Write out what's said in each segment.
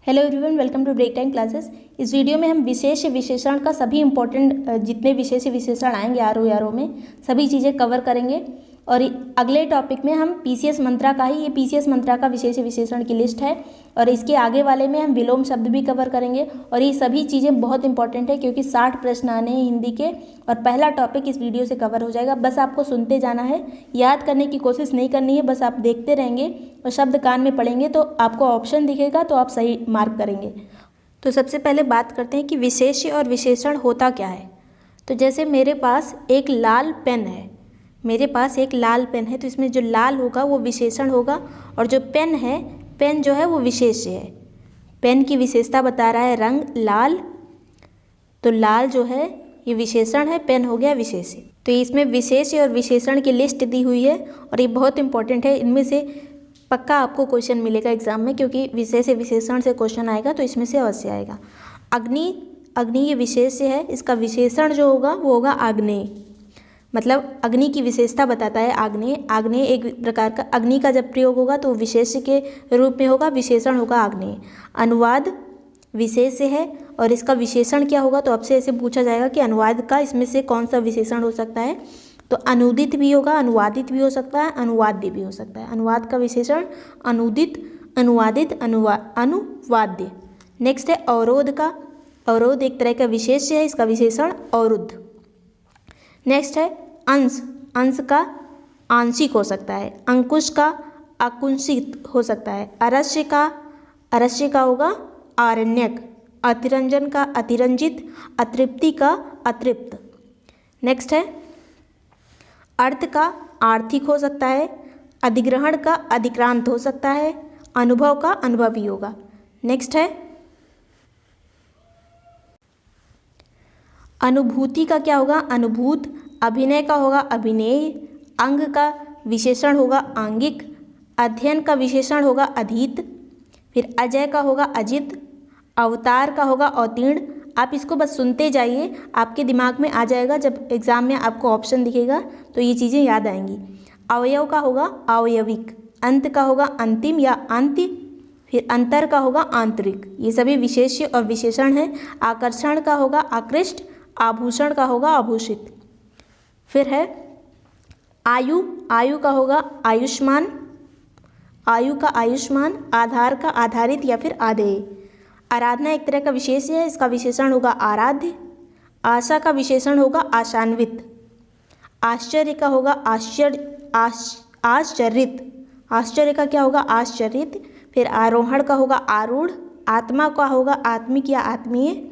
Hello everyone, welcome to break time classes. इस video में हम विशेष विशेषण का सभी इंपॉर्टेंट जितने विशेष विशेषण आएंगे आर ओ में सभी चीज़ें कवर करेंगे। और अगले टॉपिक में हम पीसीएस मंत्रा का ही, ये पीसीएस मंत्रा का विशेष विशेषण की लिस्ट है। और इसके आगे वाले में हम विलोम शब्द भी कवर करेंगे। और ये सभी चीज़ें बहुत इंपॉर्टेंट है क्योंकि 60 प्रश्न आने हैं हिंदी के और पहला टॉपिक इस वीडियो से कवर हो जाएगा। बस आपको सुनते जाना है, याद करने की कोशिश नहीं करनी है, बस आप देखते रहेंगे और शब्द कान में पड़ेंगे तो आपको ऑप्शन दिखेगा तो आप सही मार्क करेंगे। तो सबसे पहले बात करते हैं कि विशेष्य और विशेषण होता क्या है। तो जैसे मेरे पास एक लाल पेन है, तो इसमें जो लाल होगा वो विशेषण होगा और जो पेन जो है वो विशेष्य है। पेन की विशेषता बता रहा है रंग लाल, तो लाल जो है ये विशेषण है, पेन हो गया विशेष्य। तो इसमें विशेष्य और विशेषण की लिस्ट दी हुई है और ये बहुत इंपॉर्टेंट है। इनमें से पक्का आपको क्वेश्चन मिलेगा एग्जाम में क्योंकि विशेष विशेषण से क्वेश्चन आएगा तो इसमें से अवश्य आएगा। अग्नि ये विशेष्य है, इसका विशेषण जो होगा वो होगा आग्नेय, मतलब अग्नि की विशेषता बताता है आग्नेय एक प्रकार का अग्नि का जब प्रयोग होगा तो विशेष्य के रूप में होगा, विशेषण होगा आग्नेय। अनुवाद विशेष्य है और इसका विशेषण क्या होगा, तो आपसे ऐसे पूछा जाएगा कि अनुवाद का इसमें से कौन सा विशेषण हो सकता है, तो अनुदित भी होगा, अनुवादित भी हो सकता है, अनुवाद्य भी हो सकता है। अनुवाद का विशेषण अनुदित, अनुवादित, अनुवाद्य। नेक्स्ट है अवरोध का, अवरोध एक तरह का विशेष्य है, इसका विशेषण अवरुद्ध। नेक्स्ट है अंश का आंशिक हो सकता है, अंकुश का आकुंशित हो सकता है, अरस्य का होगा आरण्यक, अतिरंजन का अतिरंजित, अतृप्ति का अतृप्त। नेक्स्ट है अर्थ का आर्थिक हो सकता है, अधिग्रहण का अधिक्रांत हो सकता है, अनुभव का अनुभवी होगा। नेक्स्ट है अनुभूति का क्या होगा, अनुभूत, अभिनय का होगा अभिनेय, अंग का विशेषण होगा आंगिक, अध्ययन का विशेषण होगा अधीत, फिर अजय का होगा अजित, अवतार का होगा अवतीर्ण। आप इसको बस सुनते जाइए, आपके दिमाग में आ जाएगा, जब एग्जाम में आपको ऑप्शन दिखेगा तो ये चीज़ें याद आएंगी। अवयव का होगा अवयविक, अंत का होगा अंतिम या अंत्य, फिर अंतर का होगा आंतरिक। ये सभी विशेष्य और विशेषण हैं। आकर्षण का होगा आकृष्ट, आभूषण का होगा आभूषित। फिर है आयु का होगा आयुष्मान, आयु का आयुष्मान, आधार का आधारित या फिर आधेय। आराधना एक तरह का विशेष्य है, इसका विशेषण होगा आराध्य। आशा का विशेषण होगा आशान्वित। आश्चर्य का होगा आश्चर्यित, आश्चर्य का क्या होगा आश्चर्यित। फिर आरोहण का होगा आरूढ़, आत्मा का होगा आत्मिक या आत्मीय,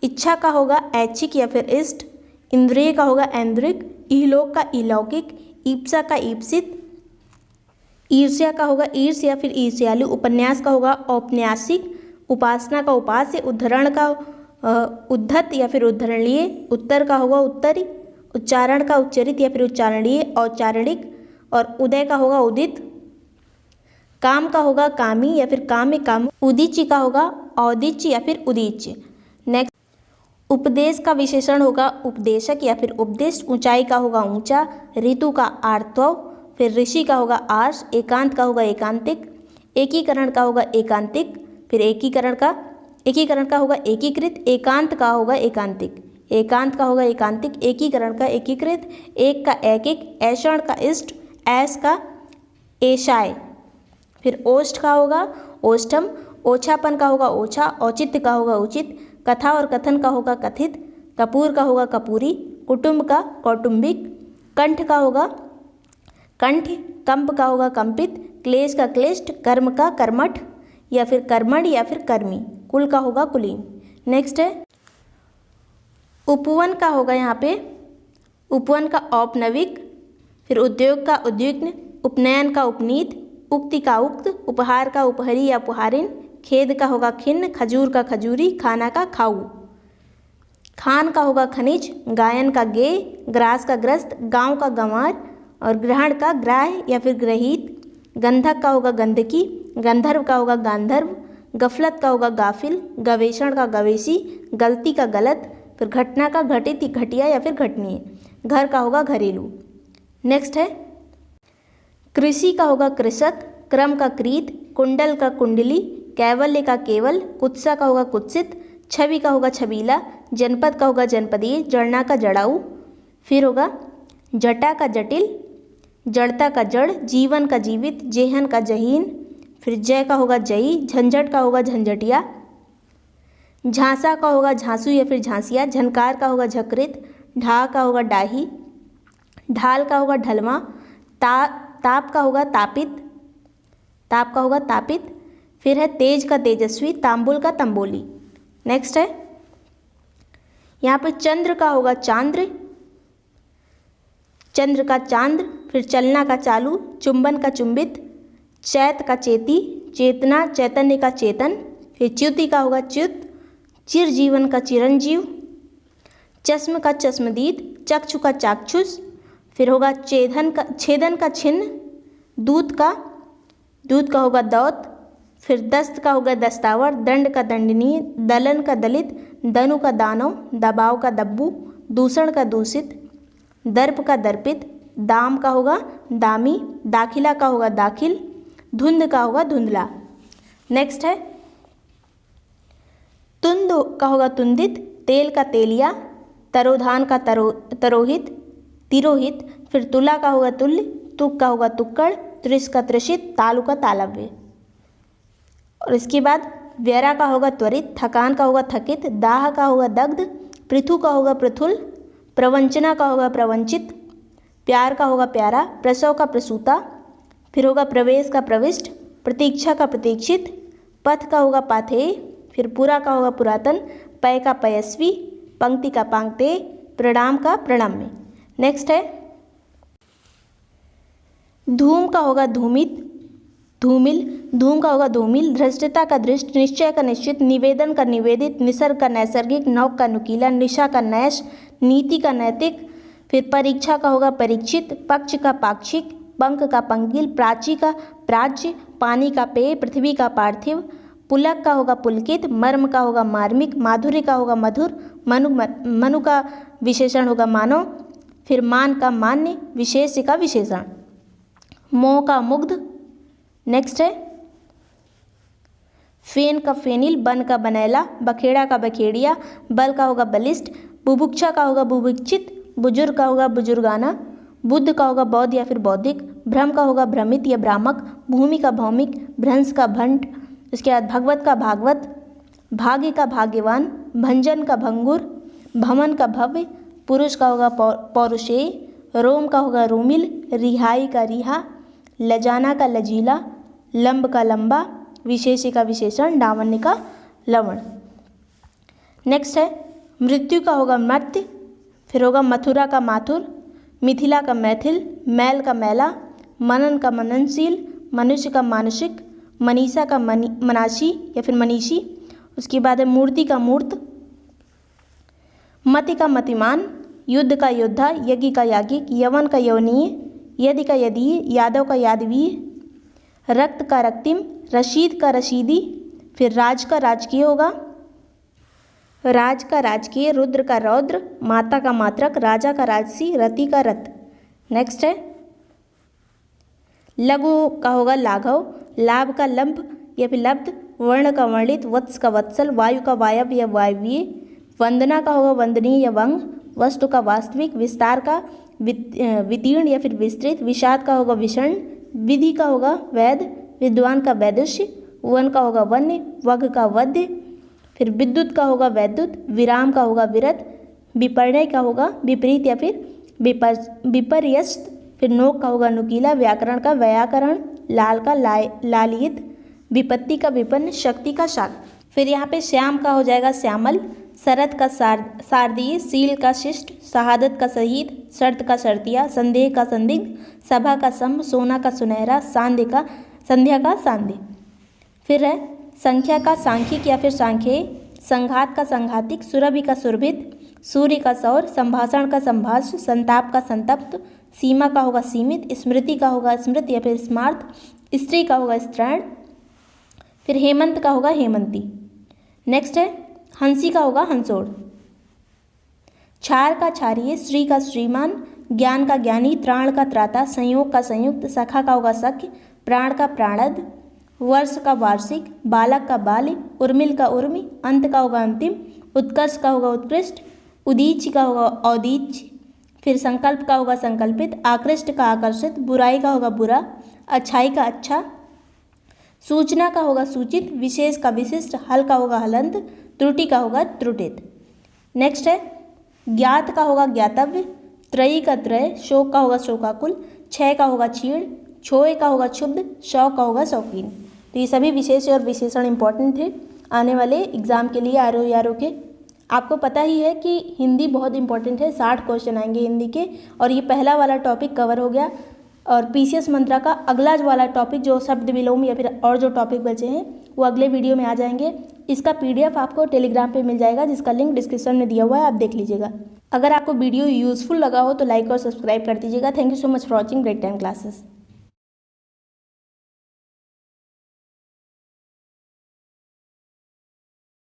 इच्छा का होगा ऐच्छिक या फिर इष्ट, इंद्रिय का होगा ऐन्द्रिक, इहलोक का इलौकिक, ईप्सा का ईप्सित, ईर्ष्या का होगा ईर्ष्य या फिर ईर्ष्यालु, उपन्यास का होगा औपन्यासिक, उपासना का उपास्य, उद्धरण का उद्धत या फिर उद्धरणीय, उत्तर का होगा उत्तरी, उच्चारण का उच्चरित या फिर उच्चारणीय औच्चारणिक, और उदय का होगा उदित, काम का होगा कामी या फिर काम्य काम, उदीच्य का होगा औदिच्य या फिर उदीच्य। नेक्स्ट उपदेश का विशेषण होगा उपदेशक या फिर उपदेश, ऊंचाई का होगा ऊंचा, ऋतु का आर्तव, फिर ऋषि का होगा आर्ष, एकांत का होगा एकांतिक, एकीकरण का होगा एकांतिक, फिर एकीकरण का होगा एकीकृत, एकांत का होगा एकांतिक, एकांत का होगा एकांतिक, एकीकरण का एकीकृत, एक का ऐकिक, ऐषण का इष्ट, ऐस का ऐशाय, फिर ओष्ठ का होगा ओष्ठम, ओछापन का होगा ओछा, औचित्य का होगा उचित, कथा और कथन का होगा कथित, कपूर का होगा कपूरी, कुटुंब का कौटुंबिक, कंठ का होगा कंठ, कंप का होगा कंपित, क्लेश का क्लिष्ट, कर्म का कर्मठ या फिर कर्मण या फिर कर्मी, कुल का होगा कुलीन। नेक्स्ट है उपवन का होगा यहाँ पे उपवन का औपनविक, फिर उद्योग का उद्विग्न, उपनयन का उपनीत, उक्ति का उक्त, उपहार का उपहरी या उपहारिन, खेद का होगा खिन्न, खजूर का खजूरी, खाना का खाऊ, खान का होगा खनिज, गायन का गेय, ग्रास का ग्रस्त, गांव का गंवार, और ग्रहण का ग्राह्य या फिर ग्रहीत, गंधक का होगा गंधकी, गंधर्व का होगा गांधर्व, गफलत का होगा गाफिल, गवेषण का गवेशी, गलती का गलत, फिर घटना का घटित घटिया या फिर घटनीय, घर का होगा घरेलू। नेक्स्ट है कृषि का होगा कृषक, क्रम का क्रीत, कुंडल का कुंडली, कैवल्य का केवल, कुत्सा का होगा कुत्सित, छवि का होगा छबीला, जनपद का होगा जनपदीय, जड़ना का जड़ाऊ, फिर होगा जटा का जटिल, जड़ता का जड़, जीवन का जीवित, जेहन का जहीन, फिर जय का होगा जयी, झंझट का होगा झंझटिया, झांसा का होगा झांसू या फिर झांसिया, झनकार का होगा झकरित, ढा का होगा डाही, ढाल का होगा ढलवा, ताप का होगा तापित, ताप का होगा तापित, फिर है तेज का तेजस्वी, तांबुल का तंबोली। नेक्स्ट है यहाँ पर चंद्र का होगा चांद्र, चंद्र का चांद्र, फिर चलना का चालू, चुंबन का चुंबित, चैत का चेती, चेतना चैतन्य का चेतन, फिर च्युति का होगा च्युत, चिर जीवन का चिरंजीव, चश्म का चश्मदीद, चक्षु का चाक्षुष, फिर होगा छेदन का छिन्न, दूत का होगा दौत, फिर दस्त का होगा दस्तावर, दंड का दंडनीय, दलन का दलित, दनु का दानव, दबाव का दब्बू, दूषण का दूषित, दर्प का दर्पित, दाम का होगा दामी, दाखिला का होगा दाखिल, धुंध का होगा धुंधला। नेक्स्ट है तुंद का होगा तुंदित, तेल का तेलिया, तरोधान का तरोहित, तिरोहित, फिर तुला का होगा तुल्य, तुक का होगा तुक्कड़, त्रिश का त्रिषित, तालु का तालव्य। और इसके बाद व्यरा का होगा त्वरित, थकान का होगा थकित, दाह का होगा दग्ध, पृथु का होगा पृथुल, प्रवंचना का होगा प्रवंचित, प्यार का होगा प्यारा, प्रसव का प्रसूता, फिर होगा प्रवेश का प्रविष्ट, प्रतीक्षा का प्रतीक्षित, पथ का होगा पाथेय, फिर पुरा का होगा पुरातन, पय का पयस्वी, पंक्ति का पांक्ते, प्रणाम का प्रणम्य। नेक्स्ट है धूम का होगा धूमित, धूमिल, धूम का होगा धूमिल, धृष्टता का धृष्ट, निश्चय का निश्चित, निवेदन का निवेदित, निसर्ग का नैसर्गिक, नौक का नुकीला, निशा का नैश, नीति का नैतिक, फिर परीक्षा का होगा परीक्षित, पक्ष का पाक्षिक, पंक का पंकिल, प्राची का प्राच्य, पानी का पेय, पृथ्वी का पार्थिव, पुलक का होगा पुलकित, मर्म का होगा मार्मिक, माधुर्य का होगा मधुर, मनु का विशेषण होगा मानव, फिर मान का मान्य, विशेष का विशेषण, मोह का मुग्ध। नेक्स्ट है फेन का फेनिल, बन का बनैला, बखेड़ा का बखेड़िया, बल का होगा बलिष्ठ, बुभुक्षा का होगा बुभुक्षित, बुजुर्ग का होगा बुजुर्गाना, बुद्ध का होगा बौद्ध या फिर बौद्धिक, भ्रम का होगा भ्रमित या भ्रामक, भूमि का भौमिक, भ्रंश का भंट, इसके बाद भगवत का भागवत, भाग्य का भाग्यवान, भंजन का भंगुर, भवन का भव्य, पुरुष का होगा पौरुषेय, रोम का होगा रोमिल, रिहाई का रिहा, लजाना का लजीला, लंब का लंबा, विशेष का विशेषण, लावण्य का लवण। नेक्स्ट है मृत्यु का होगा मर्त्य, फिर होगा मथुरा का माथुर, मिथिला का मैथिल, मैल का मैला, मनन का मननशील, मनुष्य का मानसिक, मनीषा का मनाशी या फिर मनीषी, उसके बाद है मूर्ति का मूर्त, मति का मतिमान, युद्ध का योद्धा, यज्ञ का याज्ञिक, यवन का यवनीय, यदि का यदीय, यादव का यादवीय, रक्त का रक्तिम, रशीद का रशीदी, फिर राज का राजकीय होगा, राज का राजकीय, रुद्र का रौद्र, माता का मात्रक, राजा का राजसी, रति का रथ। नेक्स्ट है लघु का होगा लाघव, लाभ का लंब या फिर लब्ध, वर्ण का वर्णित, वत्स का वत्सल, वायु का वायव या वायवीय, वंदना का होगा वंदनीय या वंग, वस्तु का वास्तविक, विस्तार का वितीर्ण या फिर विस्तृत, विषाद का होगा विषण, विधि का होगा वैद, विद्वान का वैदुष्य, वन का होगा वन्य, वग का वध्य, फिर विद्युत का होगा वैद्युत, विराम का होगा विरत, विपर्णय का होगा विपरीत या फिर विपर्यस्त, फिर नोक का होगा नुकीला, व्याकरण का व्याकरण, लाल का लालित, विपत्ति का विपन्न, शक्ति का शाक। फिर यहाँ पे श्याम का हो जाएगा श्यामल, शरद का शारदीय, सील का शिष्ट, शहादत का शहीद, शर्त का शर्तिया, संदेह का संदिग्ध, सभा का संभ, सोना का सुनहरा, संध्या का सांध्य। फिर है संख्या का सांख्यिक या फिर सांख्येय, संघात का संघातिक, सुरभि का सुरभित, सूर्य का सौर, संभाषण का संभाष्य, संताप का संतप्त, सीमा का होगा सीमित, स्मृति का होगा स्मृत या फिर स्मार्त, स्त्री का होगा स्त्रीण, फिर हेमंत का होगा हेमंती। नेक्स्ट है हंसी का होगा हंसोड़, क्षार का क्षारीय, श्री का श्रीमान, ज्ञान का ज्ञानी, त्राण का त्राता, संयोग का संयुक्त, सखा का होगा सख्य, प्राण का प्राणद, वर्ष का वार्षिक, बालक का बाल्य, उर्मिल का उर्मि, अंत का होगा अंतिम, उत्कर्ष का होगा उत्कृष्ट, उदीच्य का होगा औदीच्य, फिर संकल्प का होगा संकल्पित, आकृष्ट का आकर्षित, बुराई का होगा बुरा, अच्छाई का अच्छा, सूचना का होगा सूचित, विशेष का विशिष्ट, हल का होगा हलंत, त्रुटि का होगा त्रुटित। नेक्स्ट है ज्ञात का होगा ज्ञातव्य, त्रयी का त्रय, शोक का होगा शोकाकुल, क्षय का होगा क्षीण, क्षोय का होगा क्षुब्ध, शौक का होगा शौकीन। तो ये सभी विशेष और विशेषण इंपॉर्टेंट थे आने वाले एग्जाम के लिए आरओ के। आपको पता ही है कि हिंदी बहुत इंपॉर्टेंट है, 60 क्वेश्चन आएंगे हिंदी के, और ये पहला वाला टॉपिक कवर हो गया। और पीसीएस मंत्रा का अगला वाला टॉपिक जो शब्द विलोम या फिर और जो टॉपिक बचे हैं वो अगले वीडियो में आ जाएंगे। इसका पीडीएफ आपको टेलीग्राम पे मिल जाएगा, जिसका लिंक डिस्क्रिप्शन में दिया हुआ है, आप देख लीजिएगा। अगर आपको वीडियो यूजफुल लगा हो तो लाइक और सब्सक्राइब कर दीजिएगा। Thank you so much for watching great time classes.